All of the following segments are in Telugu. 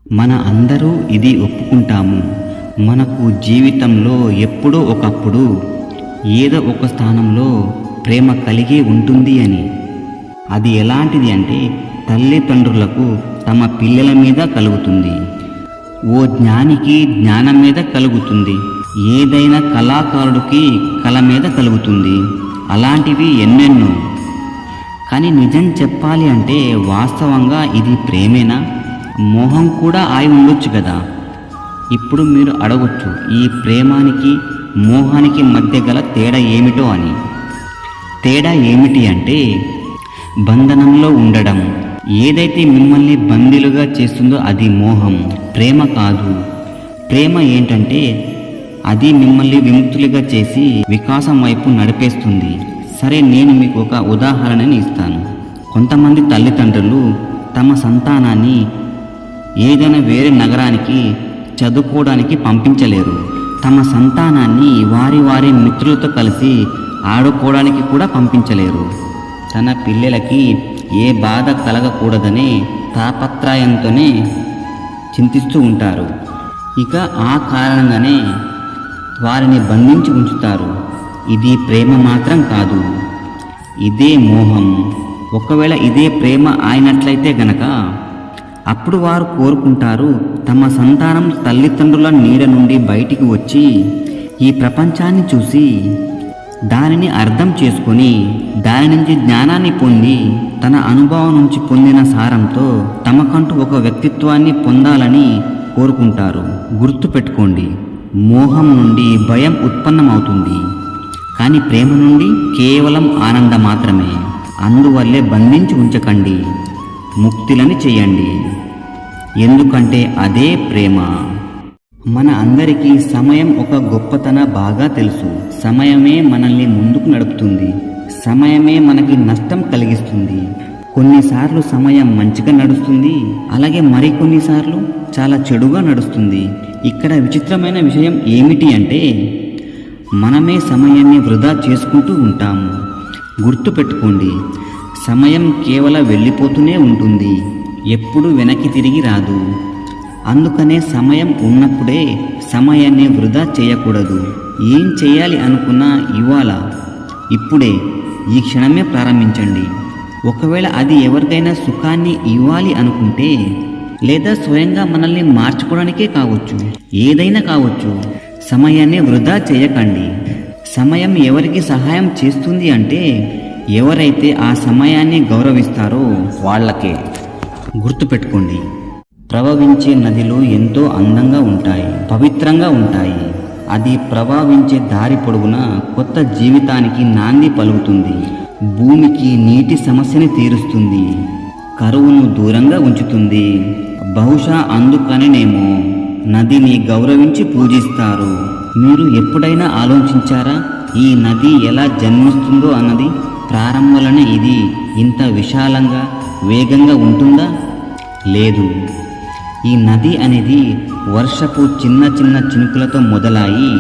మన అందరూ ఇది ఒప్పుకుంటాము. మనకు జీవితంలో ఎప్పుడో ఒకప్పుడు ఏదో ఒక స్థానంలో ప్రేమ కలిగే ఉంటుంది అని. అది ఎలాంటిది అంటే తల్లిదండ్రులకు తమ పిల్లల మీద కలుగుతుంది. ఓ జ్ఞానికి జ్ఞానం మీద కలుగుతుంది. ఏదైనా కళాకారుడికి కళ మీద కలుగుతుంది. అలాంటివి ఎన్నెన్నో. కానీ నిజం చెప్పాలి అంటే వాస్తవంగా ఇది ప్రేమేనా? మోహం కూడా ఆయి ఉండొచ్చు కదా. ఇప్పుడు మీరు అడగొచ్చు, ఈ ప్రేమానికి మోహానికి మధ్య గల తేడా ఏమిటో అని. తేడా ఏమిటి అంటే బంధనంలో ఉండడం. ఏదైతే మిమ్మల్ని బందీలుగా చేస్తుందో అది మోహం, ప్రేమ కాదు. ప్రేమ ఏంటంటే అది మిమ్మల్ని విముక్తులుగా చేసి వికాసం వైపు నడిపేస్తుంది. సరే, నేను మీకు ఒక ఉదాహరణని ఇస్తాను. కొంతమంది తల్లిదండ్రులు తమ సంతానాన్ని ఏదైనా వేరే నగరానికి చదువుకోవడానికి పంపించలేరు. తమ సంతానాన్ని వారి మిత్రులతో కలిసి ఆడుకోవడానికి కూడా పంపించలేరు. తన పిల్లలకి ఏ బాధ కలగకూడదనే తాపత్రయంతోనే చింతిస్తూ ఉంటారు. ఇక ఆ కారణంగానే వారిని బంధించి ఉంచుతారు. ఇది ప్రేమ మాత్రం కాదు, ఇదే మోహం. ఒకవేళ ఇదే ప్రేమ అయినట్లయితే గనక అప్పుడు వారు కోరుకుంటారు తమ సంతానం తల్లిదండ్రుల నీడ నుండి బయటికి వచ్చి ఈ ప్రపంచాన్ని చూసి దానిని అర్థం చేసుకొని దాని నుంచి జ్ఞానాన్ని పొంది తన అనుభవం నుంచి పొందిన సారంతో తమకంటూ ఒక వ్యక్తిత్వాన్ని పొందాలని కోరుకుంటారు. గుర్తుపెట్టుకోండి, మోహం నుండి భయం ఉత్పన్నమవుతుంది, కానీ ప్రేమ నుండి కేవలం ఆనందం మాత్రమే. అందువల్లే బంధించి ఉంచకండి, ముక్తులని చేయండి. ఎందుకంటే అదే ప్రేమ. మన అందరికీ సమయం ఒక గొప్పతన బాగా తెలుసు. సమయమే మనల్ని ముందుకు నడుపుతుంది. సమయమే మనకి నష్టం కలిగిస్తుంది. కొన్నిసార్లు సమయం మంచిగా నడుస్తుంది, అలాగే మరికొన్నిసార్లు చాలా చెడుగా నడుస్తుంది. ఇక్కడ విచిత్రమైన విషయం ఏమిటి అంటే మనమే సమయాన్ని వృధా చేసుకుంటూ ఉంటాము. గుర్తుపెట్టుకోండి, సమయం కేవలం వెళ్ళిపోతూనే ఉంటుంది, ఎప్పుడు వెనక్కి తిరిగి రాదు. అందుకనే సమయం ఉన్నప్పుడే సమయాన్ని వృధా చేయకూడదు. ఏం చేయాలి అనుకున్నా ఇవాళ, ఇప్పుడే, ఈ క్షణమే ప్రారంభించండి. ఒకవేళ అది ఎవరికైనా సుఖాన్ని ఇవ్వాలి అనుకుంటే, లేదా స్వయంగా మనల్ని మార్చుకోవడానికే కావచ్చు, ఏదైనా కావచ్చు, సమయాన్ని వృధా చేయకండి. సమయం ఎవరికి సహాయం చేస్తుంది అంటే ఎవరైతే ఆ సమయాన్ని గౌరవిస్తారో వాళ్ళకే. గుర్తుపెట్టుకోండి, ప్రవహించే నదిలో ఎంతో అందంగా ఉంటాయి, పవిత్రంగా ఉంటాయి. అది ప్రవహించే దారి పొడవునా కొత్త జీవితానికి నాంది పలుకుతుంది. భూమికి నీటి సమస్యని తీరుస్తుంది, కరువును దూరంగా ఉంచుతుంది. బహుశా అందుకనేనేమో నదిని గౌరవించి పూజిస్తారు. మీరు ఎప్పుడైనా ఆలోచించారా ఈ నది ఎలా జన్మిస్తుందో అన్నది? ప్రారంభంలోనే ఇది ఇంత విశాలంగా వేగంగా ఉంటుందా? లేదు. ఈ నది అనేది వర్షపు చిన్న చిన్న చినుకులతో మొదలయ్యి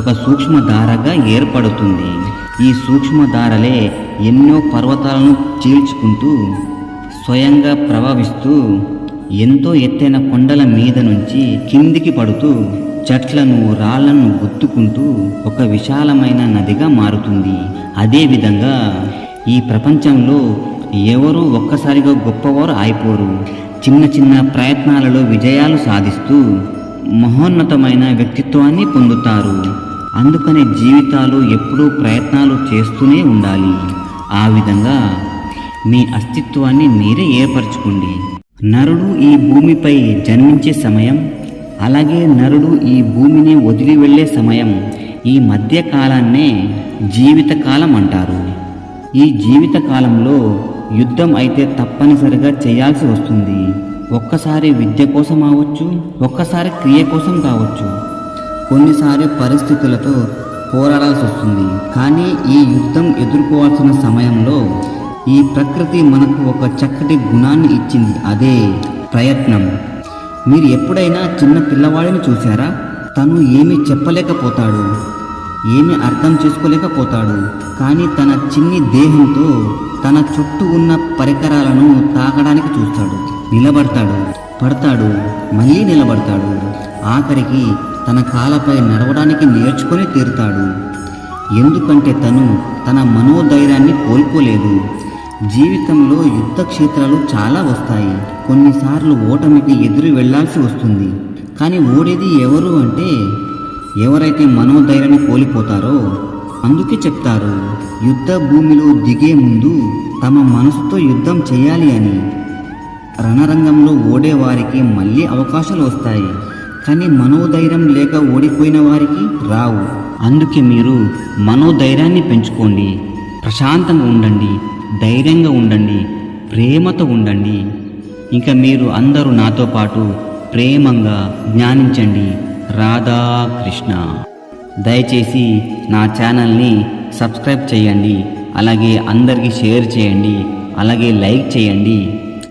ఒక సూక్ష్మధారగా ఏర్పడుతుంది. ఈ సూక్ష్మధారలే ఎన్నో పర్వతాలను చీల్చుకుంటూ స్వయంగా ప్రవహిస్తూ ఎంతో ఎత్తైన కొండల మీద నుంచి కిందికి పడుతూ చెట్లను రాళ్లను గుత్తుకుంటూ ఒక విశాలమైన నదిగా మారుతుంది. అదేవిధంగా ఈ ప్రపంచంలో ఎవరు ఒక్కసారిగా గొప్పవారు అయిపోరు. చిన్న చిన్న ప్రయత్నాలలో విజయాలు సాధిస్తూ మహోన్నతమైన వ్యక్తిత్వాన్ని పొందుతారు. అందుకనే జీవితాలు ఎప్పుడూ ప్రయత్నాలు చేస్తూనే ఉండాలి. ఆ విధంగా మీ అస్తిత్వాన్ని మీరే ఏర్పరచుకోండి. నరుడు ఈ భూమిపై జన్మించే సమయం, అలాగే నరుడు ఈ భూమిని వదిలి వెళ్ళే సమయం, ఈ మధ్య కాలాన్నే జీవితకాలం అంటారు. ఈ జీవితకాలంలో యుద్ధం అయితే తప్పనిసరిగా చేయాల్సి వస్తుంది. ఒక్కసారి విద్య కోసం అవ్వచ్చు, ఒక్కసారి క్రియ కోసం కావచ్చు, కొన్నిసారి పరిస్థితులతో పోరాడాల్సి వస్తుంది. కానీ ఈ యుద్ధం ఎదుర్కోవాల్సిన సమయంలో ఈ ప్రకృతి మనకు ఒక చక్కటి గుణాన్ని ఇచ్చింది, అదే ప్రయత్నం. మీరు ఎప్పుడైనా చిన్న పిల్లవాడిని చూశారా? తను ఏమీ చెప్పలేకపోతాడు, ఏమీ అర్థం చేసుకోలేకపోతాడు, కానీ తన చిన్ని దేహంతో తన చుట్టూ ఉన్న పరికరాలను తాకడానికి చూస్తాడు, నిలబడతాడు, పడతాడు, మళ్ళీ నిలబడతాడు. ఆఖరికి తన కాళ్ళపై నడవడానికి నేర్చుకొని తీరుతాడు. ఎందుకంటే తను తన మనోధైర్యాన్ని కోల్పోలేదు. జీవితంలో యుద్ధ క్షేత్రాలు చాలా వస్తాయి. కొన్నిసార్లు ఓటమికి ఎదురు వెళ్లాల్సి వస్తుంది. కానీ ఓడేది ఎవరు అంటే ఎవరైతే మనోధైర్యాన్ని కోల్పోతారో. అందుకే చెప్తారు, యుద్ధ భూమిలో దిగే ముందు తమ మనసుతో యుద్ధం చేయాలి అని. రణరంగంలో ఓడేవారికి మళ్ళీ అవకాశాలు వస్తాయి, కానీ మనోధైర్యం లేక ఓడిపోయిన వారికి రావు. అందుకే మీరు మనోధైర్యాన్ని పెంచుకోండి, ప్రశాంతంగా ఉండండి, ధైర్యంగా ఉండండి, ప్రేమతో ఉండండి. ఇంకా మీరు అందరూ నాతో పాటు ప్రేమంగా జ్ఞానించండి. రాధాకృష్ణ. దయచేసి నా ఛానల్ని సబ్స్క్రైబ్ చేయండి, అలాగే అందరికీ షేర్ చేయండి, అలాగే లైక్ చేయండి.